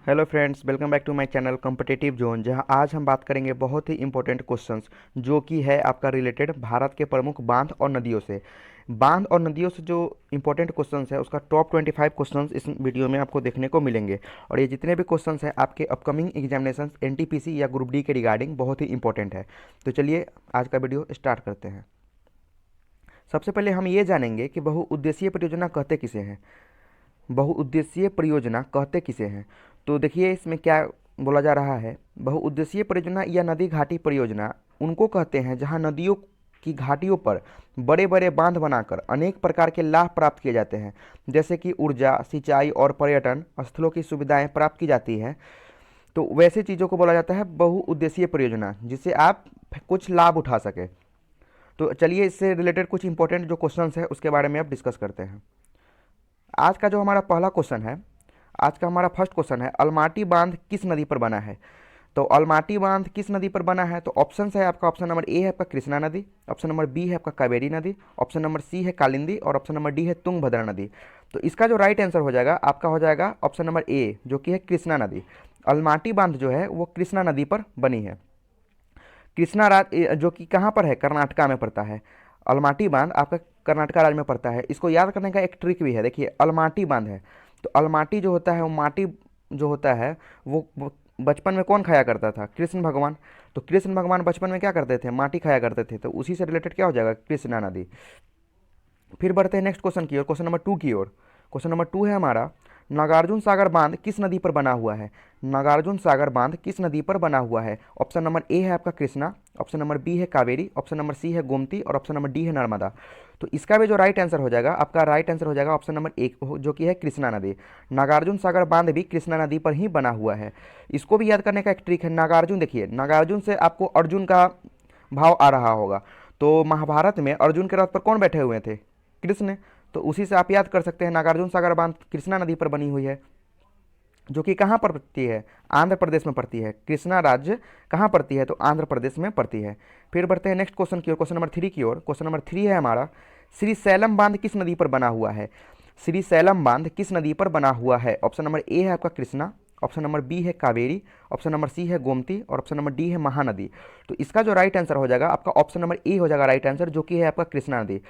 Hello friends, welcome back to my channel competitive zone. जहां आज हम बात करेंगे बहुत ही इंपॉर्टेंट क्वेश्चंस जो कि है आपका रिलेटेड भारत के प्रमुख बांध और नदियों से। बांध और नदियों से जो इंपॉर्टेंट क्वेश्चंस है उसका टॉप 25 क्वेश्चंस इस वीडियो में आपको देखने को मिलेंगे। और ये जितने भी क्वेश्चंस हैं आपके अपकमिंग एग्जामिनेशन एनटीपीसी या ग्रुप डी के रिगार्डिंग बहुत ही इंपॉर्टेंट है। तो चलिए आज का वीडियो स्टार्ट करते हैं। सबसे पहले हम ये जानेंगे कि बहुउद्देशीय परियोजना कहते किसे हैं। बहुउद्देशीय परियोजना कहते किसे हैं। तो देखिए इसमें क्या बोला जा रहा है। बहुउद्देशीय परियोजना या नदी घाटी परियोजना उनको कहते हैं जहां नदियों की घाटियों पर बड़े बड़े बांध बनाकर अनेक प्रकार के लाभ प्राप्त किए जाते हैं, जैसे कि ऊर्जा, सिंचाई और पर्यटन स्थलों की सुविधाएं प्राप्त की जाती हैं। तो वैसे चीज़ों को बोला जाता है बहुउद्देशीय परियोजना, जिससे आप कुछ लाभ उठा सके। तो चलिए इससे रिलेटेड कुछ इंपॉर्टेंट जो क्वेश्चन है उसके बारे में अब डिस्कस करते हैं। आज का जो हमारा पहला क्वेश्चन है, आज का हमारा फर्स्ट क्वेश्चन है, अलमाटी बांध किस नदी पर बना है। तो अलमाटी बांध किस नदी पर बना है। तो ऑप्शन है आपका, ऑप्शन नंबर ए है आपका कृष्णा नदी, ऑप्शन नंबर बी है आपका कावेरी नदी, ऑप्शन नंबर सी है कालिंदी और ऑप्शन नंबर डी है तुंगभद्रा नदी। तो इसका जो राइट आंसर हो जाएगा आपका हो जाएगा ऑप्शन नंबर ए, जो कि है कृष्णा नदी। अलमाटी बांध जो है वो कृष्णा नदी पर बनी है। कृष्णा जो कि कहाँ पर है, कर्नाटका में पड़ता है। अलमाटी बांध आपका कर्नाटका राज्य में पड़ता है। इसको याद करने का एक ट्रिक भी है। देखिए अलमाटी बांध है तो अलमाटी जो होता है वो माटी जो होता है वो बचपन में कौन खाया करता था, कृष्ण भगवान। तो कृष्ण भगवान बचपन में क्या करते थे, माटी खाया करते थे। तो उसी से रिलेटेड क्या हो जाएगा, कृष्णा नदी। फिर बढ़ते हैं नेक्स्ट क्वेश्चन की ओर, क्वेश्चन नंबर 2 की ओर। क्वेश्चन नंबर 2 है हमारा, नागार्जुन सागर बांध किस नदी पर बना हुआ है। नागार्जुन सागर बांध किस नदी पर बना हुआ है। ऑप्शन नंबर ए है आपका कृष्णा, ऑप्शन नंबर बी है कावेरी, ऑप्शन नंबर सी है गोमती और ऑप्शन नंबर डी है नर्मदा। तो इसका भी जो राइट आंसर हो जाएगा आपका, राइट आंसर हो जाएगा ऑप्शन नंबर एक, जो कि है कृष्णा नदी। नागार्जुन सागर बांध भी कृष्णा नदी पर ही बना हुआ है। इसको भी याद करने का एक ट्रिक है। नागार्जुन, देखिए नागार्जुन से आपको अर्जुन का भाव आ रहा होगा। तो महाभारत में अर्जुन के रथ पर कौन बैठे हुए थे, कृष्ण। तो उसी से आप याद कर सकते हैं नागार्जुन सागर बांध कृष्णा नदी पर बनी हुई है, जो कि कहाँ पर पड़ती है, आंध्र प्रदेश में पड़ती है। कृष्णा राज्य कहाँ पड़ती है, तो आंध्र प्रदेश में पड़ती है। फिर बढ़ते हैं नेक्स्ट क्वेश्चन की ओर, क्वेश्चन नंबर 3 की ओर। क्वेश्चन नंबर 3 है हमारा, श्री सैलम बांध किस नदी पर बना हुआ है। श्री सैलम बांध किस नदी पर बना हुआ है। ऑप्शन नंबर ए है आपका कृष्णा, ऑप्शन नंबर बी है कावेरी, ऑप्शन नंबर सी है गोमती और ऑप्शन नंबर डी है महानदी। तो इसका जो राइट आंसर हो जाएगा आपका ऑप्शन नंबर ए हो जाएगा राइट आंसर, जो कि है आपका कृष्णा नदी।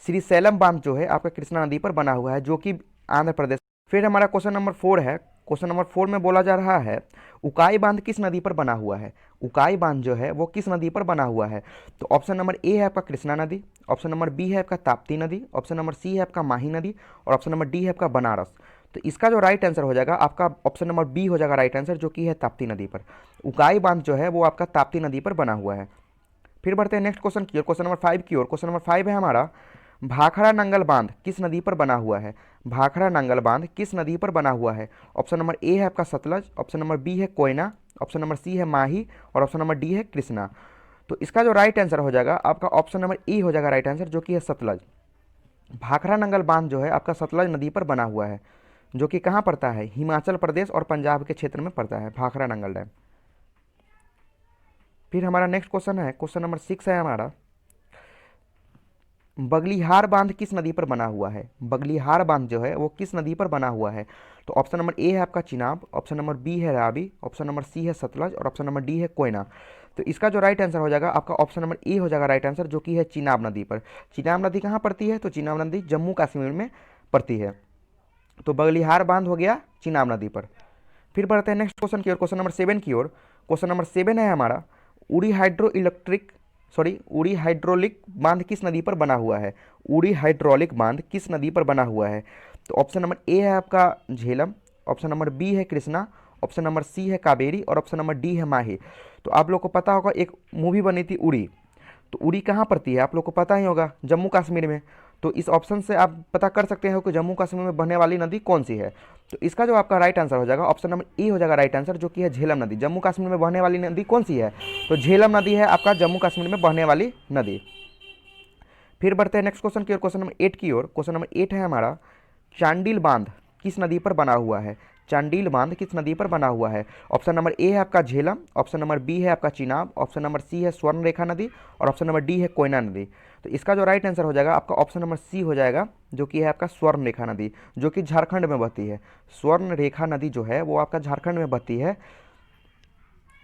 श्री सैलम बांध जो है आपका कृष्णा नदी पर बना हुआ है, जो कि आंध्र प्रदेश। फिर हमारा क्वेश्चन नंबर 4 है। क्वेश्चन नंबर 4 में बोला जा रहा है, उकाई बांध किस नदी पर बना हुआ है। उकाई बांध जो है वो किस नदी पर बना हुआ है। तो ऑप्शन नंबर ए है आपका कृष्णा नदी, ऑप्शन नंबर बी है आपका ताप्ती नदी, ऑप्शन नंबर सी है आपका माही नदी और ऑप्शन नंबर डी है आपका बनारस। तो इसका जो राइट आंसर हो जाएगा आपका ऑप्शन नंबर बी हो जाएगा राइट आंसर, जो कि है ताप्ती नदी पर। उकाई बांध जो है वो आपका ताप्ती नदी पर बना हुआ है। फिर बढ़ते हैं नेक्स्ट क्वेश्चन की ओर, क्वेश्चन नंबर 5 की ओर। क्वेश्चन नंबर 5 है हमारा, भाखड़ा नंगल बांध किस नदी पर बना हुआ है। भाखड़ा नंगल बांध किस नदी पर बना हुआ है। ऑप्शन नंबर ए है आपका सतलज, ऑप्शन नंबर बी है कोयना, ऑप्शन नंबर सी है माही और ऑप्शन नंबर डी है कृष्णा। तो इसका जो राइट आंसर हो जाएगा आपका ऑप्शन नंबर ए हो जाएगा राइट आंसर, जो कि है सतलज। भाखड़ा नंगल बांध जो है आपका सतलज नदी पर बना हुआ है, जो कि कहाँ पड़ता है, हिमाचल प्रदेश और पंजाब के क्षेत्र में पड़ता है भाखड़ा नंगल डैम। फिर हमारा नेक्स्ट क्वेश्चन है, क्वेश्चन नंबर 6 है हमारा, बगलिहार बांध किस नदी पर बना हुआ है। बगलिहार बांध जो है वो किस नदी पर बना हुआ है। तो ऑप्शन नंबर ए है आपका चिनाब, ऑप्शन नंबर बी है रावी, ऑप्शन नंबर सी है सतलज और ऑप्शन नंबर डी है कोयना। तो इसका जो राइट आंसर हो जाएगा आपका ऑप्शन नंबर ए हो जाएगा राइट आंसर, जो कि है चिनाब नदी पर। चिनाब नदी कहाँ पड़ती है, तो चिनाब नदी जम्मू कश्मीर में पड़ती है। तो बगलिहार बांध हो गया चिनाब नदी पर। फिर बढ़ते हैं नेक्स्ट क्वेश्चन की ओर, क्वेश्चन नंबर 7 की ओर। क्वेश्चन नंबर 7 है हमारा, उड़ी हाइड्रो इलेक्ट्रिक सॉरी उड़ी हाइड्रोलिक बांध किस नदी पर बना हुआ है। उड़ी हाइड्रोलिक बांध किस नदी पर बना हुआ है। तो ऑप्शन नंबर ए है आपका झेलम, ऑप्शन नंबर बी है कृष्णा, ऑप्शन नंबर सी है कावेरी और ऑप्शन नंबर डी है माही। तो आप लोग को पता होगा एक मूवी बनी थी उड़ी, तो उड़ी कहाँ पड़ती है आप लोग को पता ही होगा, जम्मू कश्मीर में। तो इस ऑप्शन से आप पता कर सकते हो कि जम्मू कश्मीर में बहने वाली नदी कौन सी है। तो इसका जो आपका राइट आंसर हो जाएगा ऑप्शन नंबर ए हो जाएगा राइट आंसर, जो कि है झेलम नदी। जम्मू कश्मीर में बहने वाली नदी कौन सी है, तो झेलम नदी है आपका जम्मू कश्मीर में बहने वाली नदी। फिर बढ़ते हैं नेक्स्ट क्वेश्चन की ओर, क्वेश्चन नंबर 8 की ओर। क्वेश्चन नंबर 8 है हमारा, चांडिल बांध किस नदी पर बना हुआ है। चांडिल बांध किस नदी पर बना हुआ है? ऑप्शन नंबर ए है आपका झेलम, ऑप्शन नंबर बी है आपका चिनाब, ऑप्शन नंबर सी है स्वर्ण रेखा नदी और ऑप्शन नंबर डी है कोयना नदी। तो इसका जो राइट आंसर हो जाएगा आपका ऑप्शन नंबर सी हो जाएगा, जो कि है आपका स्वर्ण रेखा नदी, जो कि झारखंड में बहती है। स्वर्ण रेखा नदी जो है वो आपका झारखंड में बहती है।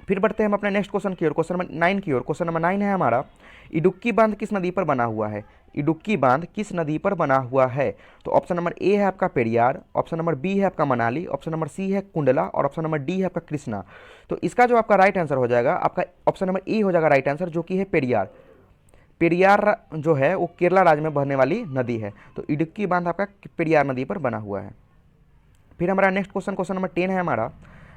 फिर बढ़ते हैं हम अपने नेक्स्ट क्वेश्चन की ओर, क्वेश्चन नंबर 9 की ओर। क्वेश्चन नंबर 9 है हमारा, इडुक्की बांध किस नदी पर बना हुआ है? इडुक्की बांध किस नदी पर बना हुआ है? तो ऑप्शन नंबर ए है आपका पेरियार, ऑप्शन नंबर बी है आपका मनाली, ऑप्शन नंबर सी है कुंडला और ऑप्शन नंबर डी है आपका कृष्णा। तो इसका जो आपका राइट आंसर हो जाएगा आपका ऑप्शन नंबर ए हो जाएगा राइट आंसर, जो कि है पेरियार। पेरियार जो है वो केरला राज्य में बहने वाली नदी है। तो इडुक्की बांध आपका पेरियार नदी पर बना हुआ है। फिर हमारा नेक्स्ट क्वेश्चन, क्वेश्चन नंबर 10 है हमारा,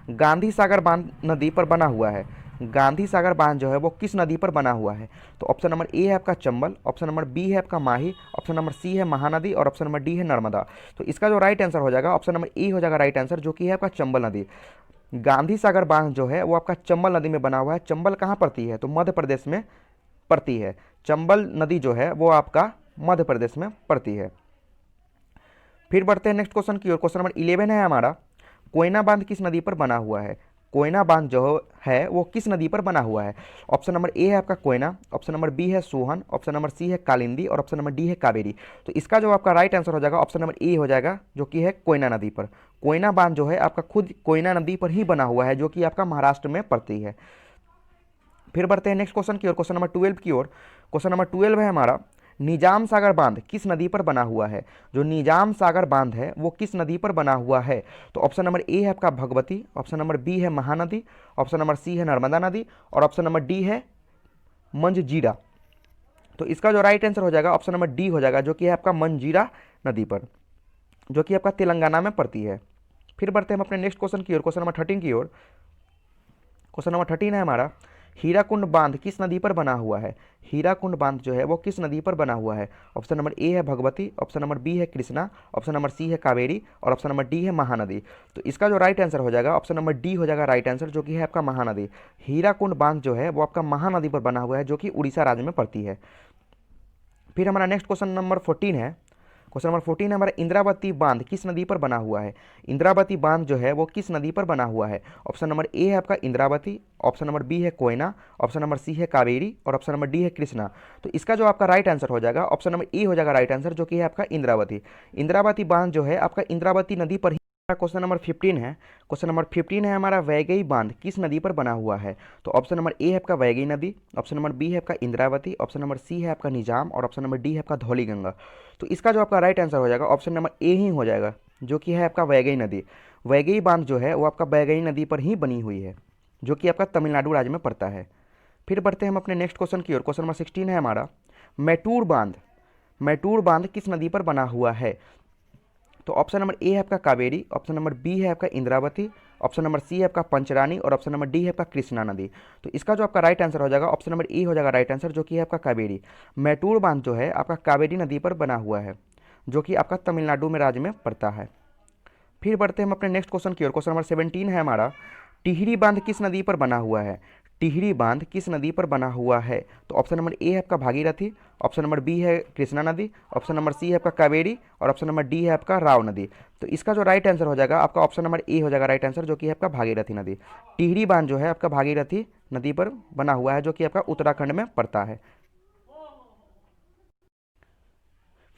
गांधी सागर बांध नदी पर बना हुआ है। गांधी सागर बांध जो है वो किस नदी पर बना हुआ है? तो ऑप्शन नंबर ए है आपका चंबल, ऑप्शन नंबर बी है आपका माही, ऑप्शन नंबर सी है महानदी और ऑप्शन नंबर डी है नर्मदा। तो इसका जो राइट आंसर हो जाएगा ऑप्शन नंबर ए हो जाएगा राइट आंसर, जो कि है आपका चंबल नदी। गांधी सागर बांध जो है वो आपका चंबल नदी में बना हुआ है। चंबल कहाँ पड़ती है? तो मध्य प्रदेश में पड़ती है। चंबल नदी जो है वो आपका मध्य प्रदेश में पड़ती है। फिर बढ़ते हैं नेक्स्ट क्वेश्चन की ओर। क्वेश्चन नंबर 11 है हमारा, कोयना बांध किस नदी पर बना हुआ है? कोयना बांध जो है वो किस नदी पर बना हुआ है? ऑप्शन नंबर ए है आपका कोयना, ऑप्शन नंबर बी है सोहन, ऑप्शन नंबर सी है कालिंदी और ऑप्शन नंबर डी है कावेरी। तो इसका जो आपका राइट आंसर हो जाएगा ऑप्शन नंबर ए हो जाएगा, जो कि है कोयना नदी पर। कोयना बांध जो है आपका खुद कोयना नदी पर ही बना हुआ है, जो कि आपका महाराष्ट्र में पड़ती है। फिर बढ़ते हैं नेक्स्ट क्वेश्चन की ओर, क्वेश्चन नंबर 12 की ओर। क्वेश्चन नंबर 12 है हमारा, निजाम सागर बांध किस नदी पर बना हुआ है? जो निजाम सागर बांध है वो किस नदी पर बना हुआ है? तो ऑप्शन नंबर ए है आपका भगवती, ऑप्शन नंबर बी है महानदी, ऑप्शन नंबर सी है नर्मदा नदी और ऑप्शन नंबर डी है मंजजीरा। तो इसका जो राइट आंसर हो जाएगा ऑप्शन नंबर डी हो जाएगा, जो कि है आपका मंजीरा नदी पर, जो कि आपका तेलंगाना में पड़ती है। फिर बढ़ते हैं हम अपने नेक्स्ट क्वेश्चन की ओर, क्वेश्चन नंबर 13 की ओर। क्वेश्चन नंबर 13 है हमारा, हीराकुंड बांध किस नदी पर बना हुआ है? हीराकुंड बांध जो है वो किस नदी पर बना हुआ है? ऑप्शन नंबर ए है भगवती, ऑप्शन नंबर बी है कृष्णा, ऑप्शन नंबर सी है कावेरी और ऑप्शन नंबर डी है महानदी। तो इसका जो राइट आंसर हो जाएगा ऑप्शन नंबर डी हो जाएगा राइट आंसर, जो कि है आपका महानदी। हीराकुंड बांध जो है वो आपका महानदी पर बना हुआ है, जो कि उड़ीसा राज्य में पड़ती है। फिर हमारा नेक्स्ट क्वेश्चन नंबर 14 है। क्वेश्चन नंबर 14 है हमारा, इंद्रावती बांध किस नदी पर बना हुआ है? इंद्रावती बांध जो है वो किस नदी पर बना हुआ है? ऑप्शन नंबर ए है आपका इंद्रावती, ऑप्शन नंबर बी है कोयना, ऑप्शन नंबर सी है कावेरी और ऑप्शन नंबर डी है कृष्णा। तो इसका जो आपका राइट आंसर हो जाएगा ऑप्शन नंबर ए हो जाएगा राइट आंसर, जो कि है आपका इंद्रावती। इंद्रावती बांध जो है आपका इंद्रावती नदी पर ही। क्वेश्चन नंबर 15 है। क्वेश्चन नंबर 15 है हमारा, वैगई बांध किस नदी पर बना हुआ है? तो ऑप्शन नंबर ए है आपका वैगई नदी, ऑप्शन नंबर बी है आपका इंद्रावती, ऑप्शन नंबर सी है आपका निजाम और ऑप्शन नंबर डी है आपका धौलीगंगा। तो इसका जो आपका राइट आंसर हो जाएगा ऑप्शन नंबर ए ही हो जाएगा, जो कि है आपका वैगई नदी। वैगई बांध जो है वो आपका वैगई नदी पर ही बनी हुई है, जो कि आपका तमिलनाडु राज्य में पड़ता है। फिर बढ़ते हैं हम अपने नेक्स्ट क्वेश्चन की ओर। क्वेश्चन नंबर 16 है हमारा, मैटूर बांध, मैटूर बांध किस नदी पर बना हुआ है? तो ऑप्शन नंबर ए है आपका कावेरी, ऑप्शन नंबर बी है आपका इंद्रावती, ऑप्शन नंबर सी है आपका पंचरानी और ऑप्शन नंबर डी है आपका कृष्णा नदी। तो इसका जो आपका राइट आंसर हो जाएगा ऑप्शन नंबर ए हो जाएगा राइट आंसर, जो कि है आपका कावेरी। मैटूर बांध जो है आपका कावेरी नदी पर बना हुआ है, जो कि आपका तमिलनाडु में राज्य में पड़ता है। फिर बढ़ते हैं हम अपने नेक्स्ट क्वेश्चन की ओर। क्वेश्चन नंबर 17 है हमारा, टिहरी बांध किस नदी पर बना हुआ है? टिहरी बांध किस नदी पर बना हुआ है? तो ऑप्शन नंबर ए है आपका भागीरथी, ऑप्शन नंबर बी है कृष्णा नदी, ऑप्शन नंबर सी है आपका कावेरी और ऑप्शन नंबर डी है आपका राव नदी। तो इसका जो राइट आंसर हो जाएगा आपका ऑप्शन नंबर ए हो जाएगा राइट आंसर, जो कि है आपका भागीरथी नदी। टिहरी बांध जो है आपका भागीरथी नदी पर बना हुआ है, जो कि आपका उत्तराखंड में पड़ता है।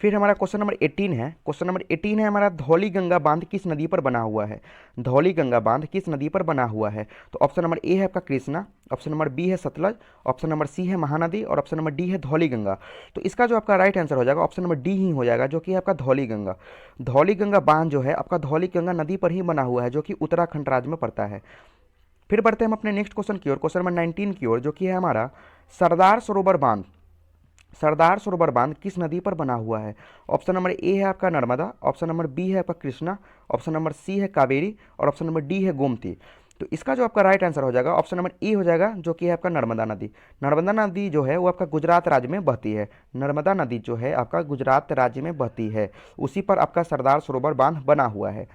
फिर हमारा क्वेश्चन नंबर 18 है। क्वेश्चन नंबर 18 है हमारा, धौलीगंगा बांध किस नदी पर बना हुआ है? धौलीगंगा बांध किस नदी पर बना हुआ है? तो ऑप्शन नंबर ए है आपका कृष्णा, ऑप्शन नंबर बी है सतलज, ऑप्शन नंबर सी है महानदी और ऑप्शन नंबर डी है धौलीगंगा। तो इसका जो आपका राइट आंसर हो जाएगा ऑप्शन नंबर डी ही हो जाएगा, जो कि आपका धौलीगंगा। धौलीगंगा बांध जो है आपका धौलीगंगा नदी पर ही बना हुआ है, जो कि उत्तराखंड राज्य में पड़ता है। फिर बढ़ते हैं हम अपने नेक्स्ट क्वेश्चन की ओर, क्वेश्चन नंबर 19 की ओर, जो कि है हमारा सरदार सरोवर बांध। सरदार सरोवर बांध किस नदी पर बना हुआ है? ऑप्शन नंबर ए है आपका नर्मदा, ऑप्शन नंबर बी है आपका कृष्णा, ऑप्शन नंबर सी है कावेरी और ऑप्शन नंबर डी है गोमती। तो इसका जो आपका राइट आंसर हो जाएगा ऑप्शन नंबर ए हो जाएगा, जो कि है आपका नर्मदा नदी। नर्मदा नदी जो है वो आपका गुजरात राज्य में बहती है। नर्मदा नदी जो है आपका गुजरात राज्य में बहती है, उसी पर आपका सरदार सरोवर बांध बना हुआ है।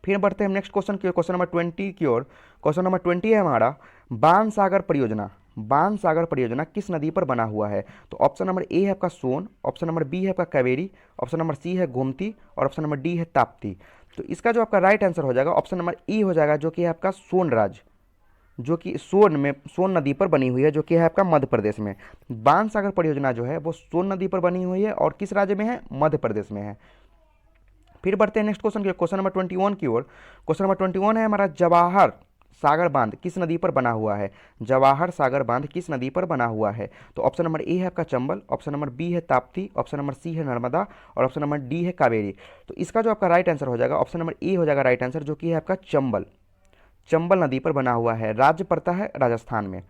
फिर बढ़ते हैं हम नेक्स्ट क्वेश्चन की ओर, क्वेश्चन नंबर 20 की ओर। क्वेश्चन नंबर 20 है हमारा, बाण सागर परियोजना। बाण सागर परियोजना किस नदी पर बना हुआ है? तो ऑप्शन नंबर ए है आपका सोन, ऑप्शन नंबर बी है आपका कावेरी, ऑप्शन नंबर सी है गोमती और ऑप्शन नंबर डी है ताप्ती। तो इसका जो आपका राइट आंसर हो जाएगा ऑप्शन नंबर ई हो जाएगा, जो कि है आपका सोन राज्य, जो कि सोन नदी पर बनी हुई है, जो कि है आपका मध्य प्रदेश में। बाण सागर परियोजना जो है वो सोन नदी पर बनी हुई है और किस राज्य में है, मध्य प्रदेश में है। फिर बढ़ते हैं नेक्स्ट क्वेश्चन की, क्वेश्चन नंबर 21 की ओर। क्वेश्चन नंबर 21 है हमारा, जवाहर सागर बांध किस नदी पर बना हुआ है। जवाहर सागर बांध किस नदी पर बना हुआ है। तो ऑप्शन नंबर ए है आपका चंबल, ऑप्शन नंबर बी है ताप्ती, ऑप्शन नंबर सी है नर्मदा और ऑप्शन नंबर डी है कावेरी। तो इसका जो आपका राइट आंसर हो जाएगा ऑप्शन नंबर ए हो जाएगा राइट आंसर, जो कि है आपका चंबल। चंबल नदी पर बना हुआ है, राज्य पड़ता है राजस्थान में।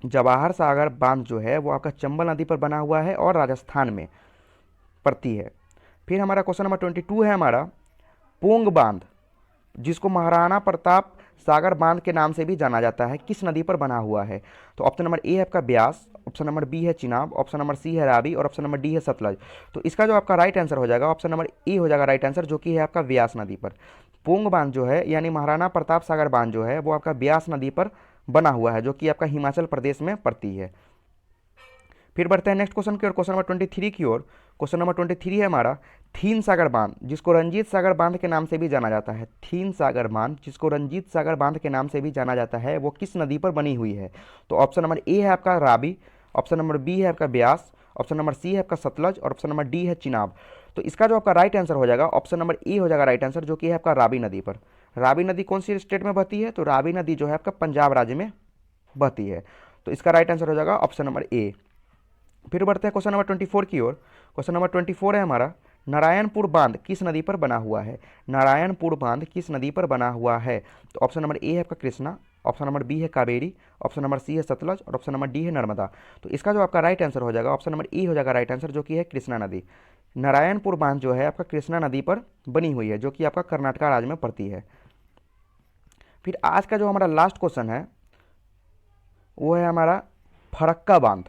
जवाहर सागर बांध जो है वो आपका चंबल नदी पर बना हुआ है और राजस्थान में पड़ती है। फिर हमारा क्वेश्चन नंबर 22 है हमारा, पोंग बांध जिसको महाराणा प्रताप सागर बांध के नाम से भी जाना जाता है, किस नदी पर बना हुआ है। तो ऑप्शन नंबर ए है आपका ब्यास, ऑप्शन नंबर बी है चिनाब, ऑप्शन नंबर सी है रावी और ऑप्शन नंबर डी है सतलज। तो इसका जो आपका राइट आंसर हो जाएगा ऑप्शन नंबर ए हो जाएगा राइट आंसर, जो कि है आपका ब्यास नदी पर। पोंग बांध जो है यानी महाराणा प्रताप सागर बांध जो है वो आपका ब्यास नदी पर बना हुआ है, जो कि आपका हिमाचल प्रदेश में पड़ती है। फिर बढ़ते हैं नेक्स्ट क्वेश्चन की ओर, क्वेश्चन नंबर 23 की ओर। क्वेश्चन नंबर 23 है हमारा, थीन सागर बांध जिसको रंजीत सागर बांध के नाम से भी जाना जाता है। थीन सागर बांध जिसको रंजीत सागर बांध के नाम से भी जाना जाता है, वो किस नदी पर बनी हुई है। तो ऑप्शन नंबर ए है आपका रावी, ऑप्शन नंबर बी है आपका ब्यास, ऑप्शन नंबर सी है आपका सतलज और ऑप्शन नंबर डी है चिनाब। तो इसका जो आपका राइट आंसर हो जाएगा ऑप्शन नंबर ए हो जाएगा राइट आंसर, जो कि है आपका रावी नदी पर। रावी नदी कौन सी स्टेट में बहती है, तो रावी नदी जो है आपका पंजाब राज्य में बहती है। तो इसका राइट आंसर हो जाएगा ऑप्शन नंबर ए। फिर बढ़ते हैं क्वेश्चन नंबर 24 की ओर। क्वेश्चन नंबर 24 है हमारा, नारायणपुर बांध किस नदी पर बना हुआ है। नारायणपुर बांध किस नदी पर बना हुआ है। तो ऑप्शन नंबर ए है आपका कृष्णा, ऑप्शन नंबर बी है कावेरी, ऑप्शन नंबर सी है सतलज और ऑप्शन नंबर डी है नर्मदा। तो इसका जो आपका राइट आंसर हो जाएगा ऑप्शन नंबर ए हो जाएगा राइट आंसर, जो कि है कृष्णा नदी। नारायणपुर बांध जो है आपका कृष्णा नदी पर बनी हुई है, जो कि आपका कर्नाटका राज्य में पड़ती है। फिर आज का जो हमारा लास्ट क्वेश्चन है वो है हमारा, फरक्का बांध।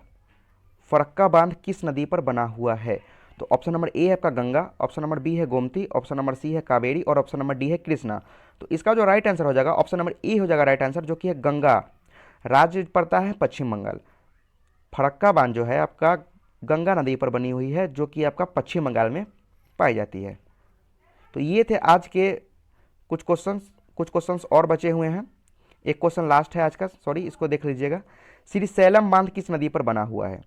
फरक्का बांध किस नदी पर बना हुआ है। तो ऑप्शन नंबर ए है आपका गंगा, ऑप्शन नंबर बी है गोमती, ऑप्शन नंबर सी है कावेरी और ऑप्शन नंबर डी है कृष्णा। तो इसका जो राइट आंसर हो जाएगा ऑप्शन नंबर ए हो जाएगा राइट आंसर, जो कि है गंगा। राज्य पड़ता है पश्चिम बंगाल। फरक्का बांध जो है आपका गंगा नदी पर बनी हुई है, जो कि आपका पश्चिम बंगाल में पाई जाती है। तो ये थे आज के कुछ क्वेश्चंस और बचे हुए हैं। एक क्वेश्चन लास्ट है आज का, सॉरी, इसको देख लीजिएगा। श्री सैलम बांध किस नदी पर बना हुआ है।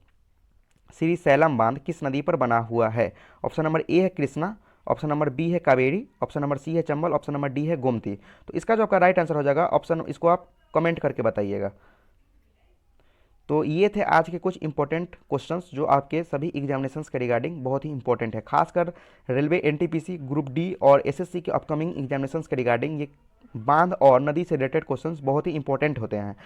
श्री सैलम बांध किस नदी पर बना हुआ है। ऑप्शन नंबर ए है कृष्णा, ऑप्शन नंबर बी है कावेरी, ऑप्शन नंबर सी है चंबल, ऑप्शन नंबर डी है गोमती। तो इसका जो आपका राइट आंसर हो जाएगा ऑप्शन, इसको आप कमेंट करके बताइएगा। तो ये थे आज के कुछ इंपॉर्टेंट क्वेश्चंस जो आपके सभी एग्जामिनेशंस के रिगार्डिंग बहुत ही इंपॉर्टेंट है, खासकर रेलवे, एनटीपीसी, ग्रुप डी और एसएससी के अपकमिंग एग्जामिनेशंस के रिगार्डिंग ये बांध और नदी से रिलेटेड क्वेश्चंस बहुत ही इंपॉर्टेंट होते हैं।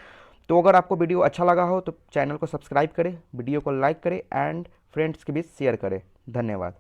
तो अगर आपको वीडियो अच्छा लगा हो तो चैनल को सब्सक्राइब करें, वीडियो को लाइक करें एंड फ्रेंड्स के बीच शेयर करें। धन्यवाद।